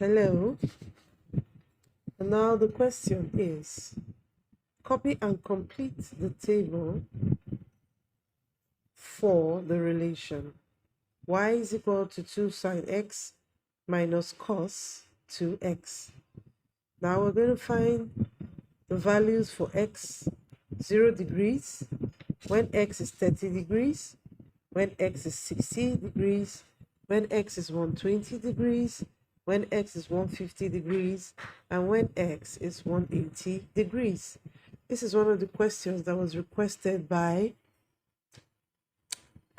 Hello, and now the question is copy and complete the table for the relation y is equal to 2 sine x minus cos 2x. Now we're going to find the values for x 0 degrees, when x is 30 degrees, when x is 60 degrees, when x is 120 degrees, when x is 150 degrees, and when x is 180 degrees. This is one of the questions that was requested by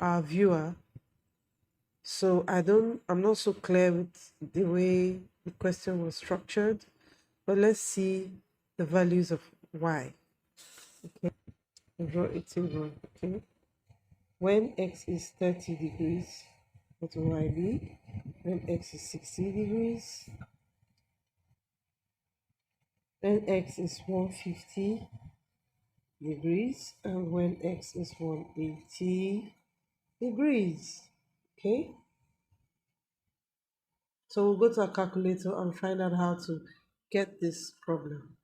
our viewer. So I'm not so clear with the way the question was structured, but let's see the values of y. Okay, I'll draw a table. Okay, when x is 30 degrees, what will y be? When x is 60 degrees, when x is 150 degrees, and when x is 180 degrees. Okay, so we'll go to our calculator and find out how to get this problem.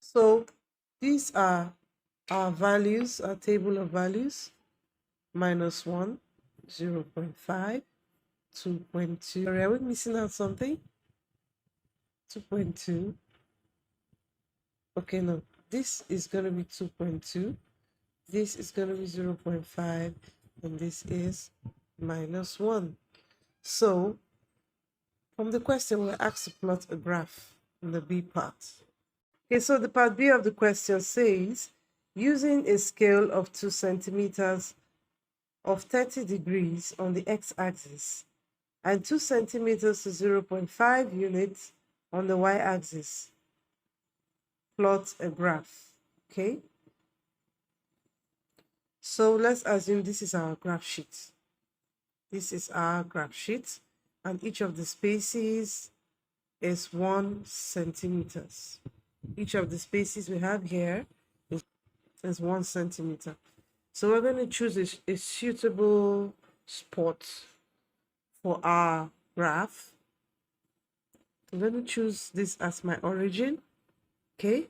So these are our values, our table of values: minus 1, 0 0.5, 2.2. Sorry, are we missing out something? 2.2. Okay, no. This is going to be 2.2. This is going to be 0 0.5. And this is minus 1. So from the question, we're asked to plot a graph in the B part. Okay, so the part B of the question says, using a scale of 2 centimeters of 30 degrees on the x-axis and 2 centimeters to 0.5 units on the y-axis, plot a graph. Okay, so let's assume this is our graph sheet. This is our graph sheet, and each of the spaces is 1 centimeters. Each of the spaces we have here is 1 centimeter. So we're going to choose a suitable spot for our graph. I'm going to choose this as my origin. Okay,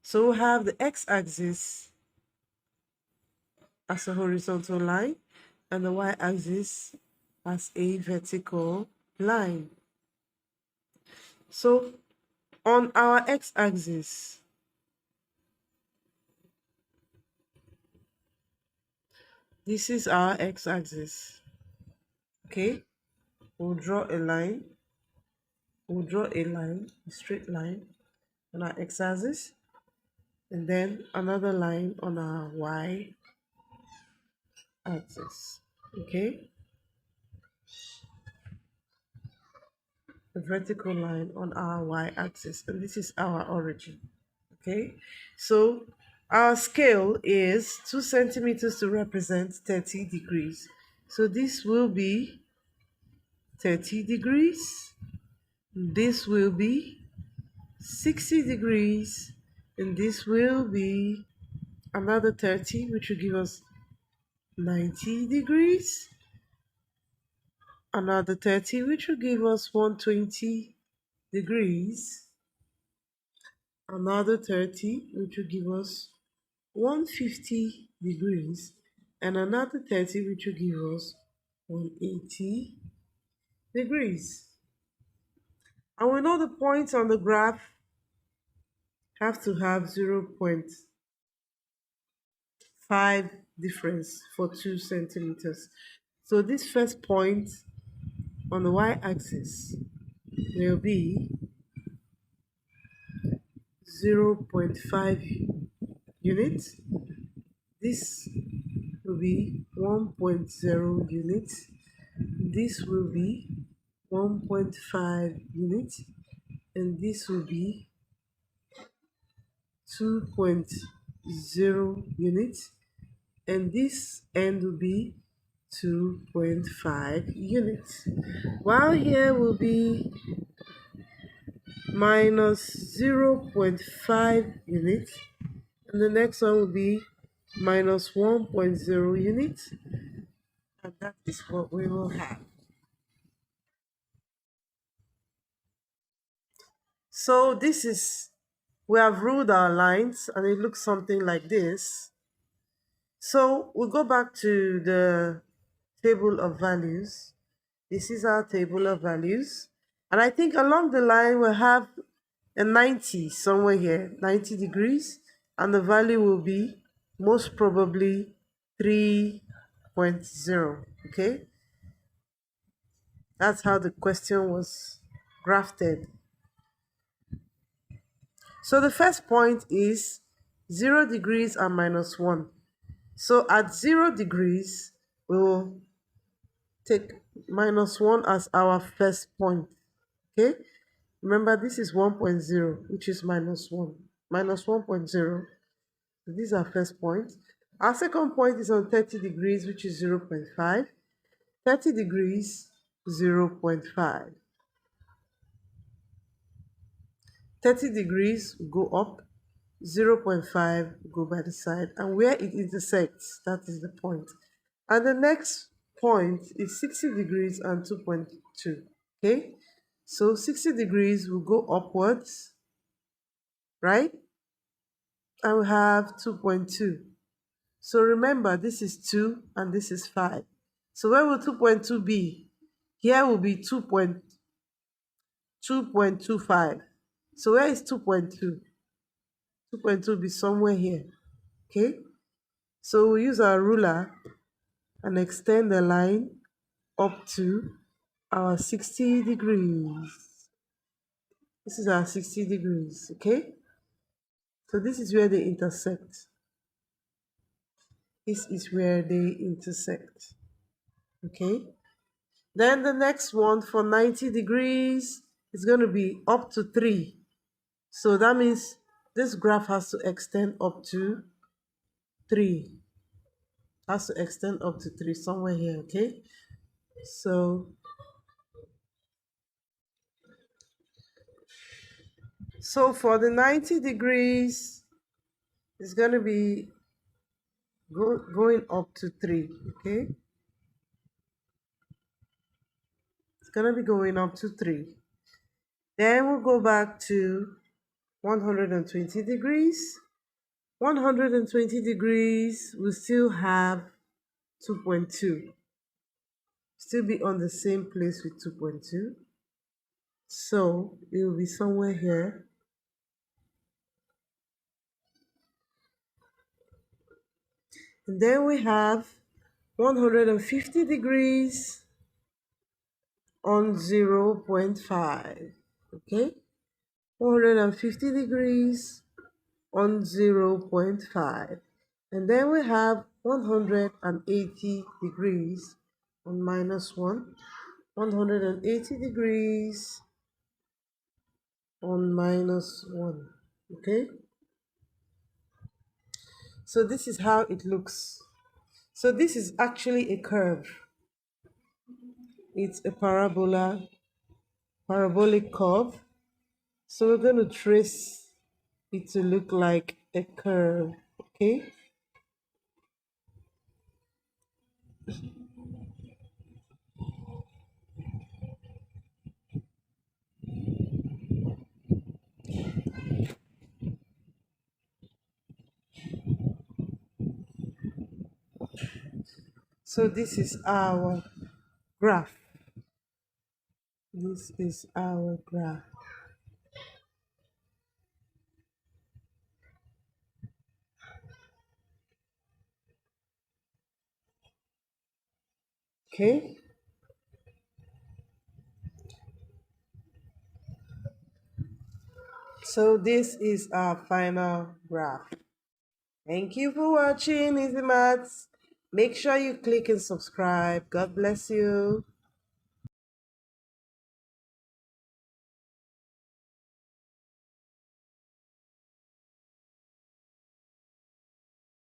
so we have the x-axis as a horizontal line and the y-axis as a vertical line. So on our x-axis, this is our x-axis. Okay, we'll draw a line. We'll draw a straight line on our x-axis, and then another line on our y-axis. Okay, a vertical line on our y-axis, and this is our origin. Okay, so our scale is 2 centimeters to represent 30 degrees. So this will be 30 degrees. This will be 60 degrees. And this will be another 30, which will give us 90 degrees. Another 30, which will give us 120 degrees. Another 30, which will give us 150 degrees, and another 30, which will give us 180 degrees. And we know the points on the graph have to have 0.5 difference for 2 centimeters. So this first point on the y-axis will be 0.5 units. This will be 1.0 units. This will be 1.5 units, and this will be 2.0 units, and this end will be 2.5 units. While here will be minus 0.5 units, and the next one will be minus 1.0 units, and that is what we will have. So this is, we have ruled our lines, and it looks something like this. So we'll go back to the table of values. This is our table of values. And I think along the line we'll have a 90 somewhere here, 90 degrees. And the value will be most probably 3.0. Okay? That's how the question was grafted. So the first point is 0 degrees and minus 1. So at 0 degrees, we will take minus 1 as our first point. Okay? Remember, this is 1.0, which is minus 1. Minus 1.0. So these are first point. Our second point is on 30 degrees, which is 0.5. 30 degrees, 0.5. 30 degrees will go up, 0.5 go by the side, and where it intersects, that is the point. And the next point is 60 degrees and 2.2. Okay, so 60 degrees will go upwards, right? And we have 2.2. So remember, this is 2 and this is 5. So where will 2.2 be? Here will be 2.25. So where is 2.2? 2.2 will be somewhere here. Okay, so we use our ruler and extend the line up to our 60 degrees. This is our 60 degrees. Okay, so this is where they intersect. This is where they intersect. Okay, then the next one for 90 degrees is going to be up to 3. So that means this graph has to extend up to 3. Has to extend up to 3 somewhere here. Okay, so for the 90 degrees, it's going to be going up to 3. Okay, it's going to be going up to 3. Then we'll go back to 120 degrees. 120 degrees, we still have 2.2. Still be on the same place with 2.2. So it will be somewhere here. And then we have 150 degrees on 0.5. Okay? 150 degrees on 0.5. And then we have 180 degrees on minus 1. 180 degrees on minus 1. Okay? So this is how it looks. So this is actually a curve. It's a parabolic curve. So we're going to trace it to look like a curve. Okay? So this is our graph. This is our graph. Okay? So this is our final graph. Thank you for watching Easy Maths. Make sure you click and subscribe. God bless you.